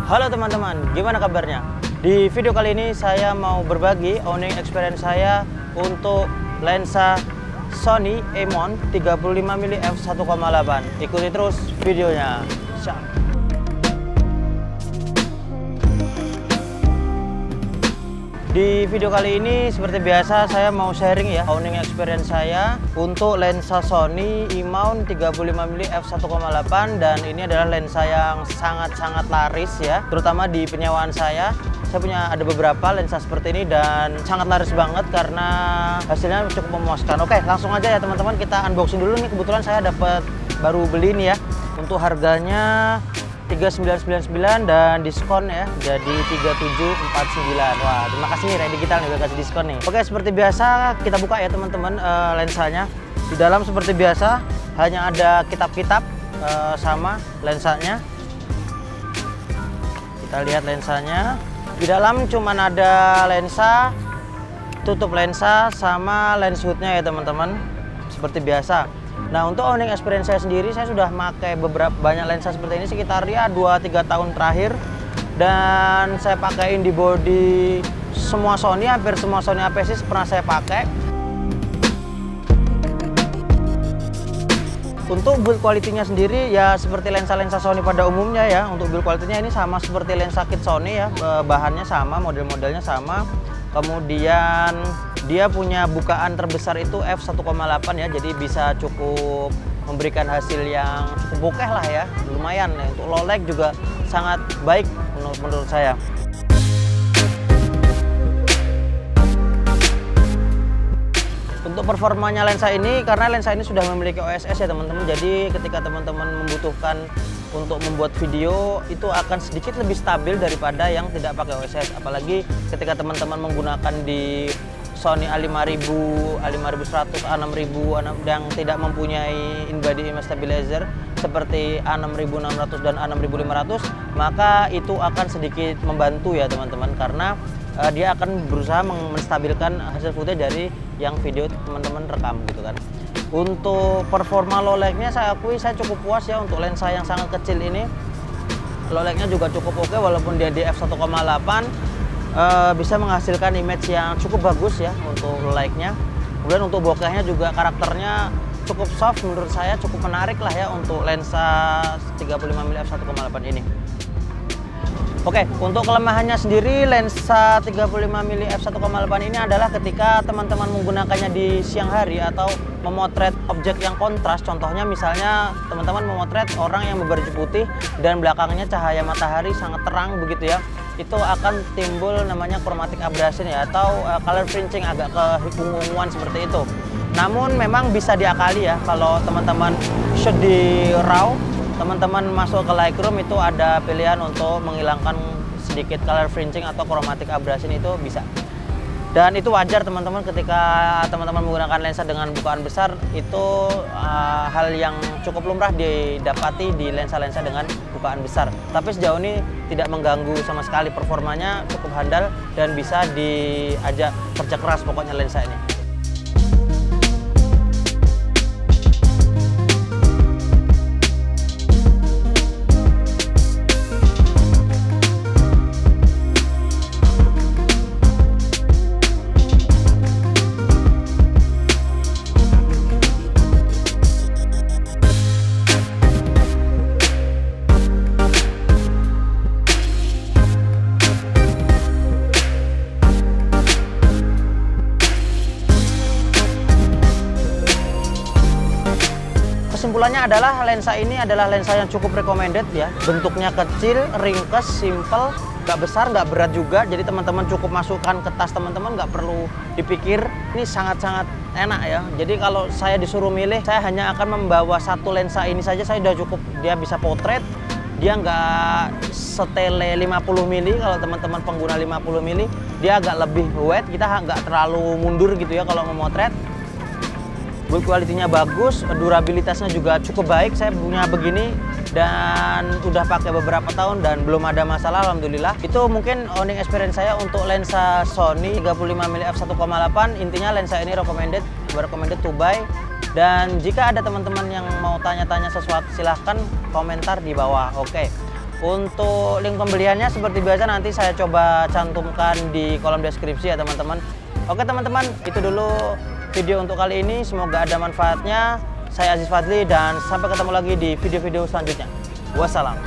Halo teman-teman, gimana kabarnya? Di video kali ini saya mau berbagi owning experience saya untuk lensa Sony A-mount 35mm f1.8. Ikuti terus videonya. Siap. Di video kali ini seperti biasa saya mau sharing ya owning experience saya untuk lensa Sony E-mount 35mm f1.8, dan ini adalah lensa yang sangat-sangat laris ya, terutama di penyewaan saya. Saya punya ada beberapa lensa seperti ini dan sangat laris banget karena hasilnya cukup memuaskan. Oke, langsung aja ya teman-teman, kita unboxing dulu nih. Kebetulan saya dapat baru beli nih ya. Untuk harganya 3999 dan diskon ya jadi 3749. Wah, terima kasih nih Ray Digital nih udah kasih diskon nih. Oke, seperti biasa kita buka ya teman-teman lensanya. Di dalam seperti biasa hanya ada kitab-kitab sama lensanya. Kita lihat lensanya. Di dalam cuman ada lensa, tutup lensa sama lens hoodnya ya teman-teman. Seperti biasa. Nah, untuk owning experience saya sendiri, saya sudah pakai banyak lensa seperti ini sekitar ya 2-3 tahun terakhir, dan saya pakaiin di body semua Sony, hampir semua Sony A-PCS pernah saya pakai. Untuk build quality-nya sendiri ya seperti lensa-lensa Sony pada umumnya ya. Untuk build quality-nya ini sama seperti lensa kit Sony ya, bahannya sama, model-modelnya sama. Kemudian dia punya bukaan terbesar itu f1.8 ya, jadi bisa cukup memberikan hasil yang cukup bokeh lah ya, lumayan ya. Untuk low light juga sangat baik menurut saya. Untuk performanya lensa ini, karena lensa ini sudah memiliki OSS ya teman-teman, jadi ketika teman-teman membutuhkan untuk membuat video itu akan sedikit lebih stabil daripada yang tidak pakai OSS. Apalagi ketika teman-teman menggunakan di Sony A5000, A5100, A6000 yang tidak mempunyai in-body image stabilizer seperti A6600 dan A6500, maka itu akan sedikit membantu ya teman-teman, karena dia akan berusaha menstabilkan hasil footage dari yang video teman-teman rekam gitu kan. Untuk performa low light-nya saya akui saya cukup puas ya untuk lensa yang sangat kecil ini. Low light-nya juga cukup oke walaupun dia di f1.8. Bisa menghasilkan image yang cukup bagus ya untuk low light-nya. Kemudian untuk bokehnya juga karakternya cukup soft, menurut saya cukup menarik lah ya untuk lensa 35mm f1.8 ini. Oke, untuk kelemahannya sendiri lensa 35mm f1.8 ini adalah ketika teman-teman menggunakannya di siang hari atau memotret objek yang kontras. Contohnya misalnya teman-teman memotret orang yang berbaju putih dan belakangnya cahaya matahari sangat terang begitu ya. Itu akan timbul namanya chromatic abrasion ya, atau color fringing agak keungu-unguan seperti itu. Namun memang bisa diakali ya kalau teman-teman shoot di RAW. Teman-teman masuk ke Lightroom itu ada pilihan untuk menghilangkan sedikit color fringing atau chromatic abrasion, itu bisa. Dan itu wajar teman-teman ketika teman-teman menggunakan lensa dengan bukaan besar, itu hal yang cukup lumrah didapati di lensa-lensa dengan bukaan besar. Tapi sejauh ini tidak mengganggu sama sekali, performanya cukup handal dan bisa diajak kerja keras pokoknya lensa ini. Kesimpulannya adalah lensa ini adalah lensa yang cukup recommended ya. Bentuknya kecil, ringkes, simple, nggak besar, nggak berat juga. Jadi teman-teman cukup masukkan ke tas teman-teman, nggak perlu dipikir. Ini sangat-sangat enak ya. Jadi kalau saya disuruh milih, saya hanya akan membawa satu lensa ini saja, saya udah cukup. Dia bisa potret, dia nggak setele 50 mili. Kalau teman-teman pengguna 50 mili, dia agak lebih wide, kita nggak terlalu mundur gitu ya kalau memotret. Build quality-nya bagus, durabilitasnya juga cukup baik. Saya punya begini dan udah pakai beberapa tahun dan belum ada masalah, alhamdulillah. Itu mungkin owning experience saya untuk lensa Sony 35mm f1.8. Intinya lensa ini recommended to buy. Dan jika ada teman-teman yang mau tanya-tanya sesuatu, silahkan komentar di bawah. Oke. Untuk link pembeliannya seperti biasa nanti saya coba cantumkan di kolom deskripsi ya teman-teman. Oke teman-teman, itu dulu video untuk kali ini. Semoga ada manfaatnya. Saya Aziz Fadli dan sampai ketemu lagi di video-video selanjutnya. Wassalam.